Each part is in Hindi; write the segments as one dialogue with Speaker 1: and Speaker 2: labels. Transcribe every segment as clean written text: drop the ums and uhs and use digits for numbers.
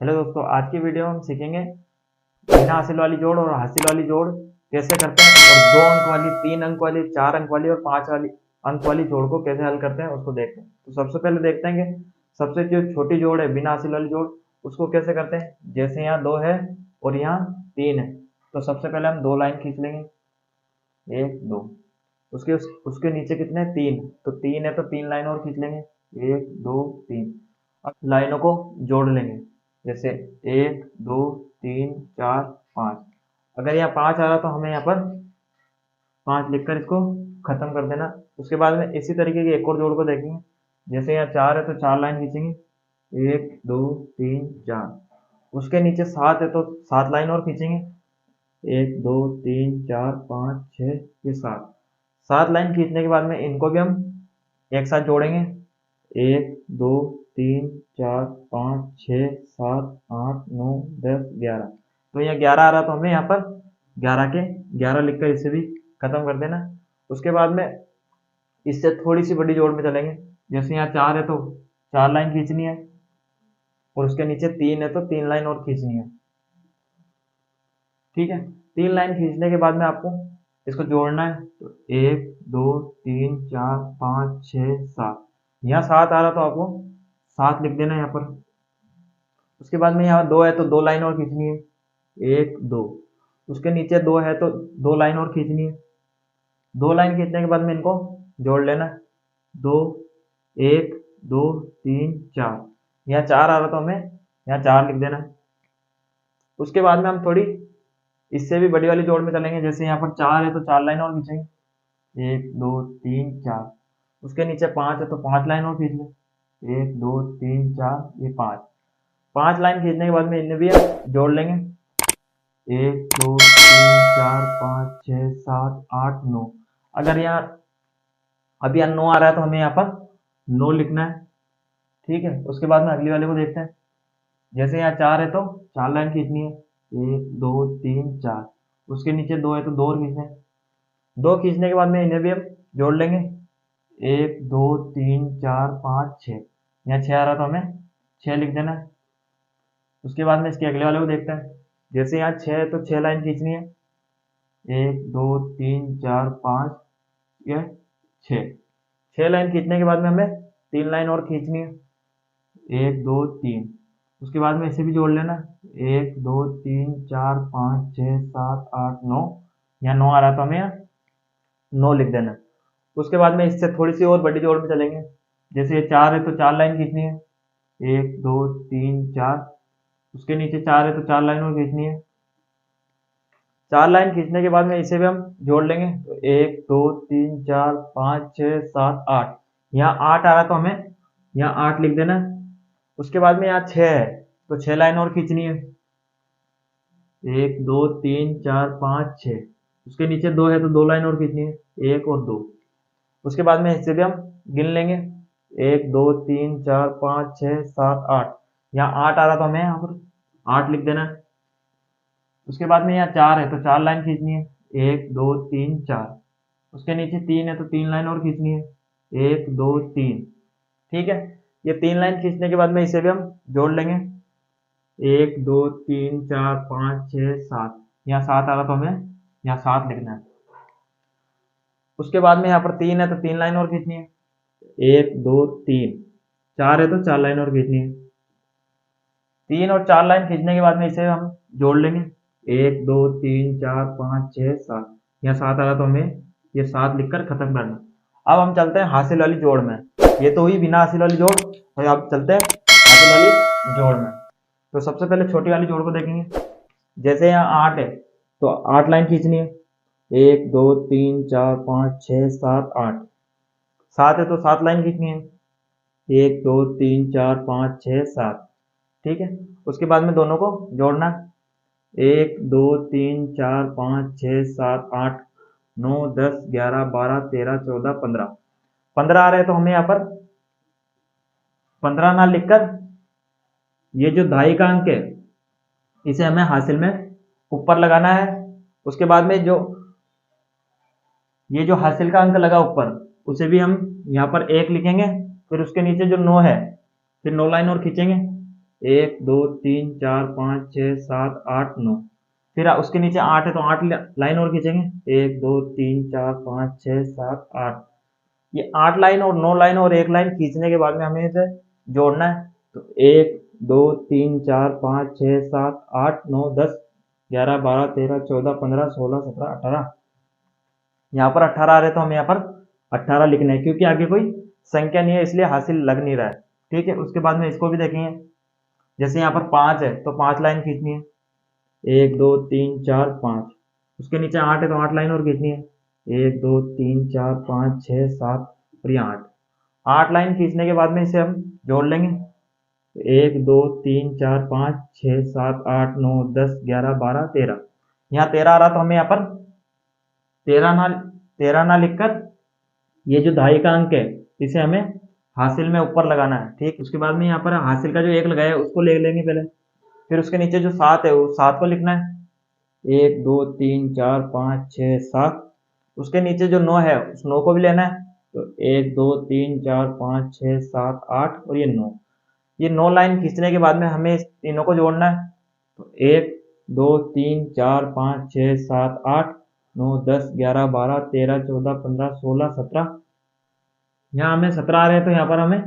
Speaker 1: हेलो दोस्तों, आज की वीडियो में हम सीखेंगे बिना हासिल वाली जोड़ और हासिल वाली जोड़ कैसे करते हैं और 2 अंक वाली, 3 अंक वाली, 4 अंक वाली और 5 अंक वाली जोड़ को कैसे हल करते हैं उसको देखते हैं। तो सबसे पहले देखते हैं कि सबसे जो छोटी जोड़ है बिना हासिल वाली जोड़ उसको कैसे करते हैं। जैसे यहाँ 2 है और यहाँ 3 है, तो सबसे पहले हम 2 लाइन खींच लेंगे, 1 2। उसके नीचे कितने हैं? 3, तो 3 है तो 3 लाइन और खींच लेंगे, 1 2 3। अब लाइनों को जोड़ लेंगे, जैसे 1 2 3 4 5। अगर यहाँ 5 आ रहा तो हमें यहाँ पर 5 लिखकर इसको खत्म कर देना। उसके बाद में इसी तरीके की एक और जोड़ को देखेंगे। जैसे यहाँ 4 है तो 4 लाइन खींचेंगे, 1 2 3 4। उसके नीचे 7 है तो 7 लाइन और खींचेंगे, 1 2 3 4 5 6, ये 7। 7 लाइन खींचने के बाद में इनको भी हम एक साथ जोड़ेंगे, 1 2 3 4 5 6 7 8 9 10 11। तो यहाँ 11 आ रहा तो हमें यहाँ पर 11 के 11 लिखकर इसे भी खत्म कर देना। उसके बाद में इससे थोड़ी सी बड़ी जोड़ में चलेंगे। जैसे यहाँ 4 है तो 4 लाइन खींचनी है और उसके नीचे 3 है तो 3 लाइन और खींचनी है। ठीक है, 3 लाइन खींचने के बाद में आपको इसको जोड़ना है, तो 1 2 3 4 5 6 7। यहाँ 7 आ रहा तो आपको 7 लिख देना है यहाँ पर। उसके बाद में यहाँ 2 है तो 2 लाइन और खींचनी है, 1 2। उसके नीचे 2 है तो 2 लाइन और खींचनी है। 2 लाइन खींचने के बाद में इनको जोड़ लेना है, 2 1 2 3 4। यहाँ 4 आ रहा तो हमें यहाँ 4 लिख देना है। उसके बाद में हम थोड़ी इससे भी बड़ी वाली जोड़ में चलेंगे। जैसे यहाँ पर 4 है तो 4 लाइन और खींचेंगे, 1 2 3 4। उसके नीचे 5 है तो 5 लाइन और खींच लें, 1 2 3 4, ये 5। 5 लाइन खींचने के बाद में इन्हें भी हम जोड़ लेंगे, 1 2 3 4 5 6 7 8 9। अगर यहाँ अभी यहाँ 9 आ रहा है तो हमें यहाँ पर 9 लिखना है। ठीक है, उसके बाद में अगली वाले को देखते हैं। जैसे यहाँ 4 है तो 4 लाइन खींचनी है, 1 2 3 4। उसके नीचे 2 है तो 2 और खींचना है। 2 खींचने के बाद में इन्हें भी हम जोड़ लेंगे, 1 2 3 4 5 6। यहाँ 6 आ रहा तो हमें 6 लिख देना है। उसके बाद में इसके अगले वाले को देखते हैं। जैसे यहाँ 6 है तो 6 लाइन खींचनी है, 1 2 3 4 5, यह 6। 6 लाइन खींचने के बाद में हमें 3 लाइन और खींचनी है, 1 2 3। उसके बाद में इसे भी जोड़ लेना, 1 2 3 4 5 6 7 8 9। यहाँ 9 आ रहा तो हमें यहाँ 9 लिख देना। उसके बाद में इससे थोड़ी सी और बड़ी जोड़ में चलेंगे। जैसे ये 4 है तो 4 लाइन खींचनी है, 1 2 3 4। उसके नीचे 4 है तो 4 लाइन और खींचनी है। 4 लाइन खींचने के बाद में इसे भी हम जोड़ लेंगे, तो 1 2 3 4 5 6 7 8। यहाँ 8 आ रहा तो हमें यहाँ 8 लिख देना। उसके बाद में यहाँ 6 है तो 6 लाइन और खींचनी है, 1 2 3 4 5 6। उसके नीचे 2 है तो 2 लाइन और खींचनी है, 1 और 2। उसके बाद में इससे भी हम गिन लेंगे, 1 2 3 4 5 6 7 8। यहाँ 8 आ रहा तो हमें यहाँ पर 8 लिख देना है। उसके बाद में यहाँ 4 है तो 4 लाइन खींचनी है, 1 2 3 4। उसके नीचे 3 है तो 3 लाइन और खींचनी है, 1 2 3। ठीक है, ये 3 लाइन खींचने के बाद में इसे भी हम जोड़ लेंगे, 1 2 3 4 5 6 7। यहाँ 7 आ रहा तो हमें यहाँ 7 लिखना है। उसके बाद में यहाँ पर 3 है तो 3 लाइन और खींचनी है, 1 2 3। 4 है तो 4 लाइन और खींचनी है। 3 और 4 लाइन खींचने के बाद में इसे हम जोड़ लेंगे, 1 2 3 4 5 6 7। यहाँ 7 आ रहा तो हमें ये 7 लिखकर खत्म करना। अब हम चलते हैं हासिल वाली जोड़ में। ये तो हुई बिना हासिल वाली जोड़, और अब चलते हैं हासिल वाली जोड़ में। तो सबसे पहले छोटी वाली जोड़ को देखेंगे। जैसे यहाँ 8 है तो 8 लाइन खींचनी है, 1 2 3 4 5 6 7 8। 7 है तो 7 लाइन खींचनी है, 1 2 3 4 5 6 7। ठीक है, उसके बाद में दोनों को जोड़ना, 1 2 3 4 5 6 7 8 9 10 11 12 13 14 15। 15 आ रहे हैं तो हमें यहाँ पर 15 ना लिखकर ये जो दहाई का अंक है इसे हमें हासिल में ऊपर लगाना है। उसके बाद में जो ये जो हासिल का अंक लगा ऊपर उसे भी हम यहाँ पर 1 लिखेंगे। फिर उसके नीचे जो 9 है फिर 9 लाइन और खींचेंगे, 1 2 3 4 5 6 7 8 9। फिर उसके नीचे 8 है तो 8 लाइन और खींचेंगे, 1 2 3 4 5 6 7 8। ये 8 लाइन और 9 लाइन और एक लाइन खींचने के बाद में हमें इसे जोड़ना है। तो 1 2 3 4 5 6 7 8 9 10 11 12 13 14 15 16 17 18। यहाँ पर 18 आ रहे तो हमें यहाँ पर 18 लिखना है, क्योंकि आगे कोई संख्या नहीं है इसलिए हासिल लग नहीं रहा है। ठीक है, उसके बाद में इसको भी देखेंगे। जैसे यहाँ पर 5 है तो 5 लाइन खींचनी है, 1 2 3 4 5। उसके नीचे 8 है तो 8 लाइन और खींचनी है, 1 2 3 4 5 6 7 और ये 8। 8 लाइन खींचने के बाद में इसे हम जोड़ लेंगे। 1 2 3 4 5 6 7 8 9 10 11 12 13। यहाँ 13 आ रहा तो हमें यहाँ पर 13 ना लिखकर ये जो दहाई का अंक है इसे हमें हासिल में ऊपर लगाना है। ठीक, उसके बाद में यहाँ पर हासिल का जो 1 लगाया है उसको ले लेंगे पहले। फिर उसके नीचे जो 7 है वो 7 को लिखना है, 1 2 3 4 5 6 7। उसके नीचे जो 9 है उस 9 को भी लेना है, तो 1 2 3 4 5 6 7 8 और ये 9। ये 9 लाइन खींचने के बाद में हमें इस तीनों को जोड़ना है। तो 1 2 3 4 5 6 7 8 9 10 11 12 13 14 15 16 17। यहाँ हमें 17 आ रहे हैं तो यहाँ पर हमें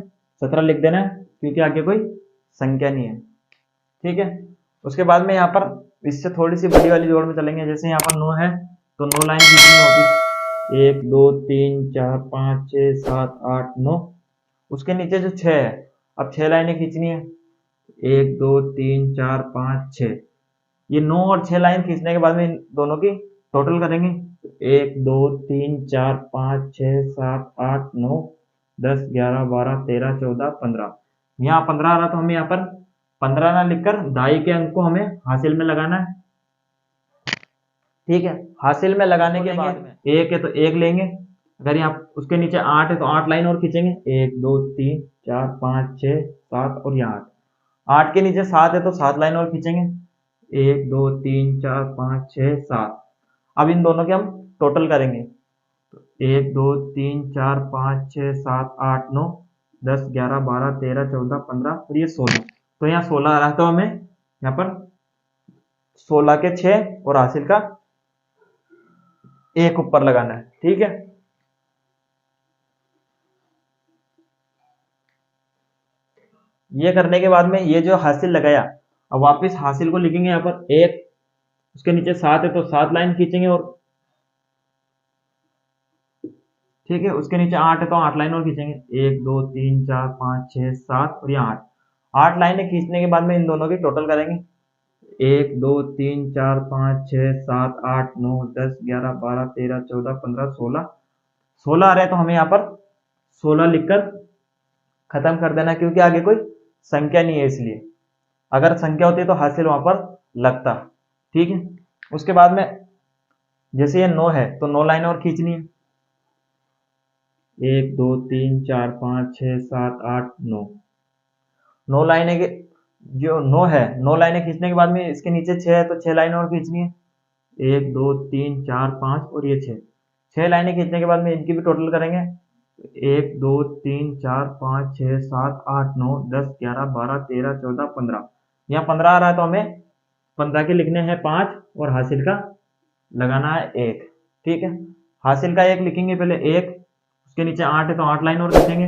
Speaker 1: 17 लिख देना है, क्योंकि आगे कोई संख्या नहीं है। ठीक है, उसके बाद में यहाँ पर इससे थोड़ी सी बड़ी वाली जोड़ में चलेंगे। जैसे यहाँ पर 9 है तो 9 लाइन खींचनी है वापिस, 1 2 3 4 5 6 7 8 9। उसके नीचे जो 6 है अब 6 लाइनें खींचनी है, 1 2 3 4 5 6। ये 9 और 6 लाइन खींचने के बाद में इन दोनों की टोटल करेंगे, 1 2 3 4 5 6 7 8 9 10 11 12 13 14 15। यहाँ 15 आ रहा तो हमें यहाँ पर 15 ना लिखकर दहाई के अंक को हमें हासिल में लगाना है। ठीक है, हासिल में लगाने के बाद में 1 है तो 1 लेंगे। अगर यहाँ उसके नीचे 8 है तो 8 लाइन और खींचेंगे, 1 2 3 4 5 6 7 और यहाँ 8। 8 के नीचे 7 है तो 7 लाइन और खींचेंगे, 1 2 3 4 5 6 7। अब इन दोनों के हम टोटल करेंगे, तो 1 2 3 4 5 6 7 8 9 10 11 12 13 14 15 और ये 16। तो यहाँ 16 आ रहा है तो हमें यहाँ पर 16 के 6 और हासिल का 1 ऊपर लगाना है। ठीक है, ये करने के बाद में ये जो हासिल लगाया अब वापस हासिल को लिखेंगे यहाँ पर 1। उसके नीचे 7 है तो 7 लाइन खींचेंगे और ठीक है, उसके नीचे 8 है तो 8 लाइन और खींचेंगे, 1 2 3 4 5 6 7 और ये 8। 8 लाइनें खींचने के बाद में इन दोनों की टोटल करेंगे, 1 2 3 4 5 6 7 8 9 10 11 12 13 14 15 16। 16 आ रहे हैं तो हमें यहाँ पर 16 लिखकर खत्म कर देना, क्योंकि आगे कोई संख्या नहीं है इसलिए। अगर संख्या होती तो हासिल वहां पर लगता। ठीक है, उसके बाद में जैसे ये 9 है तो 9 लाइन और खींचनी है, 1 2 3 4 5 6 7 8 9। 9 लाइनें के जो 9 है 9 लाइनें खींचने के बाद में इसके नीचे 6 है तो 6 लाइनें और खींचनी है, 1 2 3 4 5 और ये 6। 6 लाइनें खींचने के बाद में इनकी भी टोटल करेंगे, 1 2 3 4 5 6 7 8 9 10 11 12 13 14 15। यहाँ 15 आ रहा है तो हमें 15 के लिखने हैं 5 और हासिल का लगाना है 1। ठीक है, हासिल का 1 लिखेंगे पहले 1। उसके नीचे 8 है तो 8 लाइन और खींचेंगे,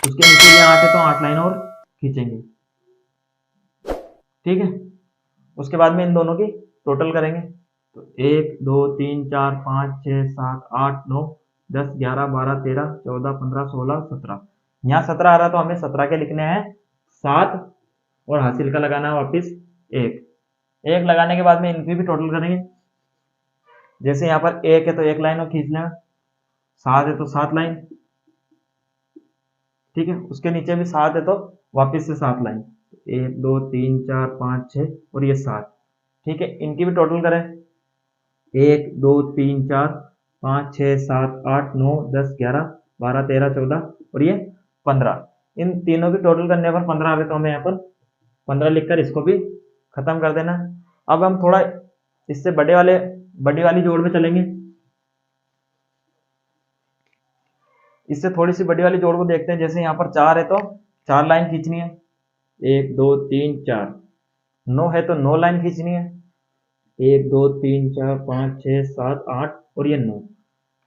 Speaker 1: उसके नीचे ये 8 है तो 8 लाइन और खींचेंगे। ठीक है, उसके बाद में इन दोनों की टोटल करेंगे, तो 1 2 3 4 5 6 7 8 9 10 11 12 13 14 15 16 17। यहाँ 17 आ रहा तो हमें 17 के लिखने हैं 7 और हासिल का लगाना है वापिस 1। 1 लगाने के बाद में इनकी भी टोटल करेंगे। जैसे यहाँ पर 1 है तो 1 लाइन और खींचना है, 7 है तो 7 लाइन। ठीक है, उसके नीचे भी 7 है तो वापिस से 7 लाइन, 1 2 3 4 5 6 और ये 7। ठीक है, इनकी भी टोटल करें, 1 2 3 4 5 6 7 8 9 10 11 12 13 14 और ये 15। इन तीनों की टोटल करने पर 15 आ गए तो हमें यहाँ पर 15 लिखकर इसको भी खत्म कर देना। अब हम थोड़ा इससे बड़ी वाली जोड़ में चलेंगे। इससे थोड़ी सी बड़ी वाली जोड़ को देखते हैं। जैसे यहाँ पर 4 है तो 4 लाइन खींचनी है, 1 2 3 4, 9 है तो 9 लाइन खींचनी है। 1 2 3 4 5 6 7 8 और ये 9,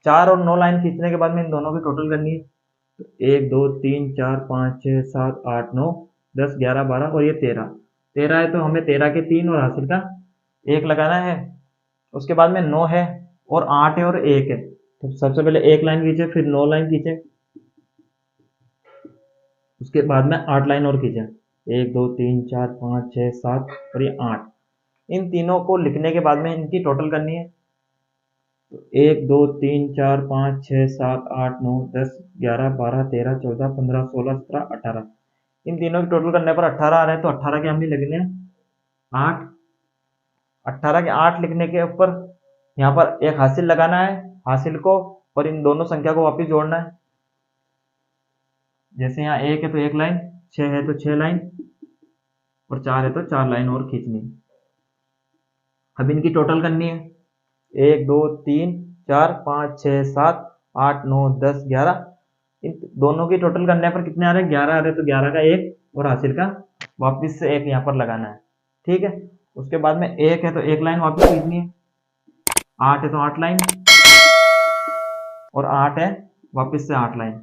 Speaker 1: 4 और 9 लाइन खींचने के बाद में इन दोनों की टोटल करनी है। तो 1 2 3 4 5 6 7 8 9 10 11 12 और ये 13, 13 है तो हमें 13 के 3 और हासिल का 1 लगाना है। उसके बाद में 9 है और 8 है और 1 है, तो सबसे पहले 1 लाइन खींचे, फिर 9 लाइन खींचे, उसके बाद में 8 लाइन और खींचे, 1 2 3 4 5 6 7 और ये 8। इन तीनों को लिखने के बाद में इनकी टोटल करनी है। तो 1 2 3 4 5 6 7 8 9 10 11 12 13 14 15 16 17 18, इन तीनों की टोटल करने पर 18 आ रहे हैं, तो 18 के हम ही लिखने हैं 8। 18 के 8 लिखने के ऊपर यहाँ पर एक हासिल लगाना है, हासिल को और इन दोनों संख्या को वापस जोड़ना है। जैसे यहाँ 1 है तो 1 लाइन, 6 है तो 6 लाइन और 4 है तो 4 लाइन और खींचनी है। अब इनकी टोटल करनी है, 1 2 3 4 5 6 7 8 9 10 11, इन दोनों की टोटल करने पर कितने आ रहे हैं, 11 आ रहे हैं, तो 11 का 1 और हासिल का वापस से 1 यहाँ पर लगाना है। ठीक है, उसके बाद में 1 है तो 1 लाइन वापस खींचनी है, 8 है तो 8 लाइन और 8 है वापस से 8 लाइन।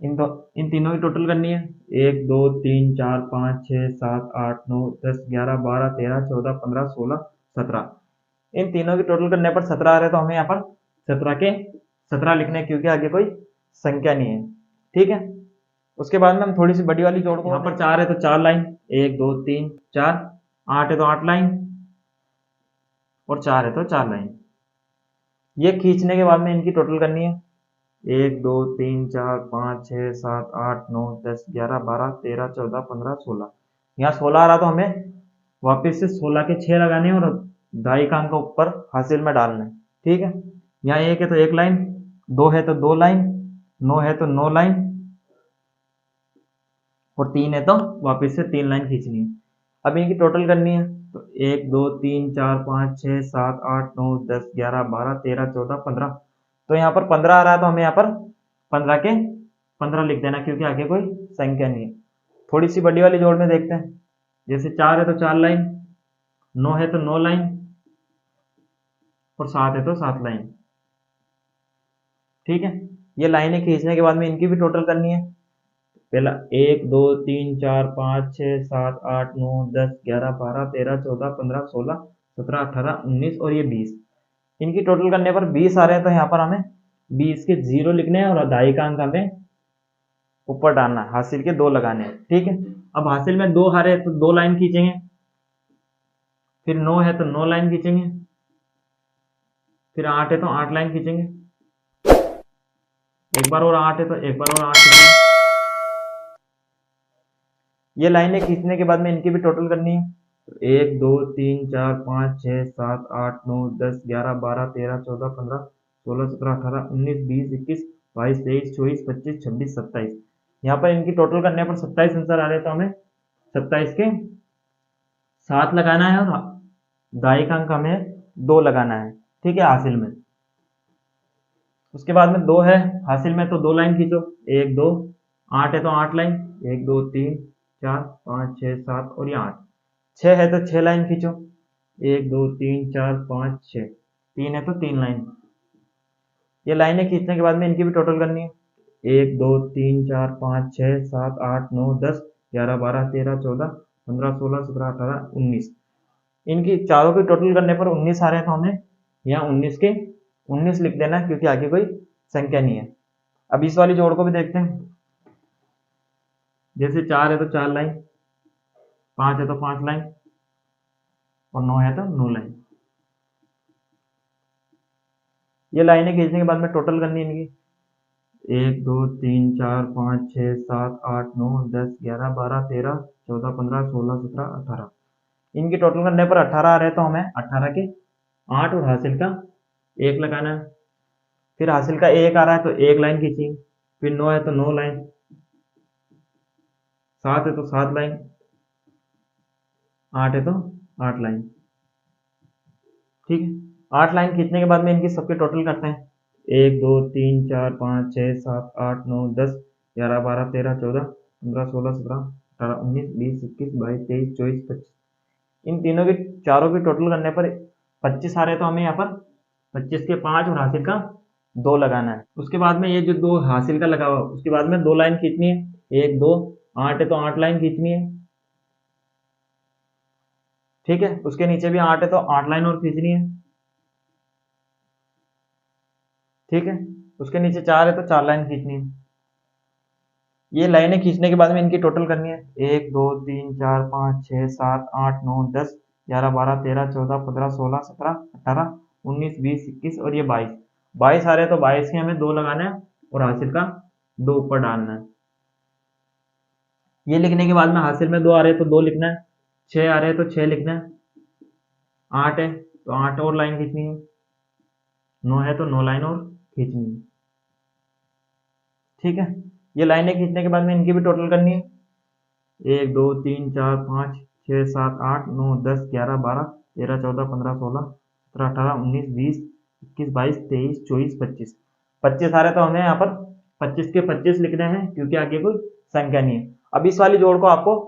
Speaker 1: इन तीनों की टोटल करनी है, 1 2 3 4 5 6 7 8 9 10 11 12 13 14 15 16 17, इन तीनों की टोटल करने पर 17 आ रहे हैं, तो हमें यहाँ पर 17 के 17 लिखने हैं, क्योंकि आगे कोई संख्या नहीं है। ठीक है, उसके बाद में हम थोड़ी सी बड़ी वाली जोड़ को, यहाँ पर 4 है तो 4 लाइन, 1 2 3 4, 8 है तो 8 लाइन और 4 है तो 4 लाइन। ये खींचने के बाद में इनकी टोटल करनी है, 1 2 3 4 5 6 7 8 9 10 11 12 13 14 15 16, यहाँ 16 आ रहा तो हमें वापस से 16 के 6 लगाने हैं और दाई का अंक ऊपर हासिल में डालना है। ठीक है, यहाँ 1 है तो 1 लाइन, 2 है तो 2 लाइन, 9 है तो 9 लाइन और 3 है तो वापस से 3 लाइन खींचनी है। अब इनकी टोटल करनी है, तो 1 2 3 4 5 6 7 8 9 10 11 12 13 14 15, तो यहाँ पर 15 आ रहा है, तो हमें यहाँ पर 15 के 15 लिख देना, क्योंकि आगे कोई संख्या नहीं है। थोड़ी सी बड़ी वाली जोड़ में देखते हैं, जैसे 4 है तो 4 लाइन, 9 है तो 9 लाइन और 7 है तो 7 लाइन। ठीक है, ये लाइनें खींचने के बाद में इनकी भी टोटल करनी है। पहला 1 2 3 4 5 6 7 8 9 10 11 12 13 14 15 16 17 18 19 और ये 20, इनकी टोटल करने पर 20 आ रहे हैं, तो यहाँ पर हमें 20 के 0 लिखने हैं और दाई का अंक हमें ऊपर डालना है, हासिल के 2 लगाने हैं। ठीक है, अब हासिल में 2 हारे तो 2 लाइन खींचेंगे, फिर 9 है तो 9 लाइन खींचेंगे, फिर 8 है तो 8 लाइन खींचेंगे, एक बार और 8 है तो एक बार और 8 खींचेंगे। ये लाइनें खींचने के बाद में इनकी भी टोटल करनी है, तो 1 2 3 4 5 6 7 8 9 10 11 12 13 14 15 16 17 18 19 20 21 22 23 24 25 26 27, यहाँ पर इनकी टोटल करने पर 27 आंसर आ रहे हैं, तो हमें 27 के 7 लगाना है और दाई का अंक हमें 2 लगाना है। ठीक है, हासिल में। उसके बाद में 2 है हासिल में, तो 2 लाइन खींचो, 1 2, 8 है तो 8 लाइन, 1 2 3 4 5 6 7 और ये 8, 6 है तो 6 लाइन खींचो, 1 2 3 4 5 6, 3 है तो 3 लाइन। ये लाइनें खींचने के बाद में इनकी भी टोटल करनी है, 1 2 3 4 5 6 7 8 9 10 11 12 13 14 15 16 17 18 19, इनकी चारों की टोटल करने पर 19 आ रहे हैं, तो हमें यहाँ 19 के 19 लिख देना है, क्योंकि आगे कोई संख्या नहीं है। अब इस वाली जोड़ को भी देखते हैं, जैसे 4 है तो 4 लाइन, 5 है तो 5 लाइन और 9 है तो 9 लाइन। ये लाइनें खींचने के बाद में टोटल करनी है इनकी, 1 2 3 4 5 6 7 8 9 10 11 12 13 14 15 16 17 18, इनकी टोटल करने पर 18 आ रहे हैं, तो हमें 18 के 8 और हासिल का 1 लगाना है। फिर हासिल का 1 आ रहा है तो 1 लाइन खींची, फिर 9 है तो 9 लाइन, 7 है तो 7 लाइन, 8 है तो 8 लाइन। ठीक है, 8 लाइन खींचने के बाद में इनकी सबके टोटल करते हैं, 1 2 3 4 5 6 7 8 9 10 11 12 13 14 15 16 17 18 19 20 21 22 23 24 25। इन तीनों की चारों की टोटल करने पर 25 आ रहे, तो हमें यहाँ पर 25 के 5 और हासिल का 2 लगाना है। उसके बाद में ये जो 2 हासिल का लगा हुआ, उसके बाद में 2 लाइन खींचनी है। 1 2 8 है तो 8 लाइन खींचनी है। ठीक है, उसके नीचे भी 8 है तो 8 लाइन और खींचनी है। ठीक है, उसके नीचे 4 है तो 4 लाइन खींचनी है। ये लाइनें खींचने के बाद में इनकी टोटल करनी है। 1 2 3 4 5 6 7 8 9 10 11 12 13 14 15 16 17 18 19 20 21 और ये 22। 22 आ रहे हैं तो 22 के हमें 2 लगाना है और हासिल का 2 ऊपर डालना है। ये लिखने के बाद में हासिल में 2 आ रहे हैं तो 2 लिखना है। 6 आ रहे हैं तो 6 लिखना है। 8 है तो 8 और लाइन खींचनी है। 9 है तो 9 लाइन और खींचनी है। ठीक है, ये लाइनें खींचने के बाद में इनकी भी टोटल करनी है। 1 2 3 4 5 6 7 8 9 10 11 12 13 14 15 16 17 18 19 20 21 22 23 24 25। 25 आ रहे तो हमें यहाँ पर 25 के 25 लिखने हैं, क्योंकि आगे कोई संख्या नहीं है। अब इस वाली जोड़ को आपको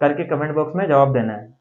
Speaker 1: करके कमेंट बॉक्स में जवाब देना है।